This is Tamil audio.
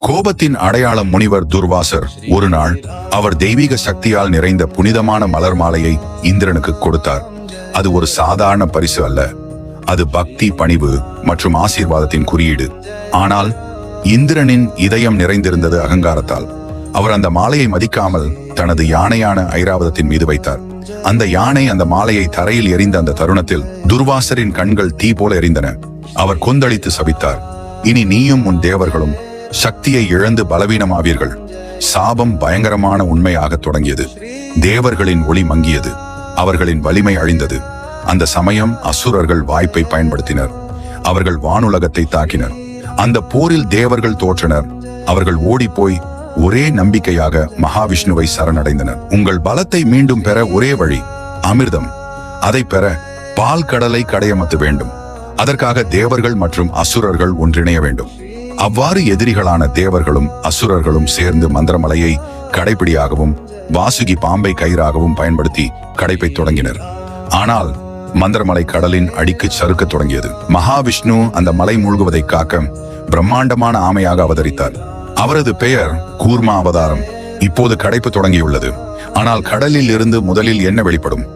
கோபத்தின் அடையாளம் முனிவர் துர்வாசர் ஒரு நாள் அவர் தெய்வீக சக்தியால் நிறைந்த புனிதமான மலர் மாலையை இந்திரனுக்கு கொடுத்தார். அது ஒரு சாதாரண பரிசு அல்ல, அது பக்தி, பணிவு மற்றும் ஆசீர்வாதத்தின் குறியீடு. ஆனால் இந்திரனின் இதயம் நிறைந்திருந்தது அகங்காரத்தால். அவர் அந்த மாலையை மதிக்காமல் தனது யானையான ஐராவதத்தின் மீது வைத்தார். அந்த யானை அந்த மாலையை தரையில் எறிந்த அந்த தருணத்தில் துர்வாசரின் கண்கள் தீ போல எரிந்தன. அவர் கொந்தளித்து சபித்தார், இனி நீயும் உன் தேவர்களும் சக்தியை இழந்து பலவீனமாவீர்கள். சாபம் பயங்கரமான உண்மையாக தொடங்கியது. தேவர்களின் ஒளி மங்கியது, அவர்களின் வலிமை அழிந்தது. அந்த சமயம் அசுரர்கள் வாய்ப்பை பயன்படுத்தினர். அவர்கள் வானுலகத்தை தாக்கினர். அந்த போரில் தேவர்கள் தோற்றனர். அவர்கள் ஓடிப்போய் ஒரே நம்பிக்கையாக மகாவிஷ்ணுவை சரணடைந்தனர். உங்கள் பலத்தை மீண்டும் பெற ஒரே வழி அமிர்தம். அதை பெற பால் கடலை கடையமத்த வேண்டும். அதற்காக தேவர்கள் மற்றும் அசுரர்கள் ஒன்றிணைய வேண்டும். அவ்வாறு எதிரிகளான தேவர்களும் அசுரர்களும் சேர்ந்து மந்திரமலையை கடைப்பிடியாகவும் வாசுகி பாம்பை கயிறாகவும் பயன்படுத்தி கடைப்பை தொடங்கினர். ஆனால் மந்திரமலை கடலின் அடிக்கு சறுக்க தொடங்கியது. மகாவிஷ்ணு அந்த மலை மூழ்குவதை காக்க பிரம்மாண்டமான ஆமையாக அவதரித்தார். அவரது பெயர் கூர்மா அவதாரம். இப்போது கடைப்பு தொடங்கியுள்ளது. ஆனால் கடலில் இருந்து முதலில் என்ன வெளிப்படும்?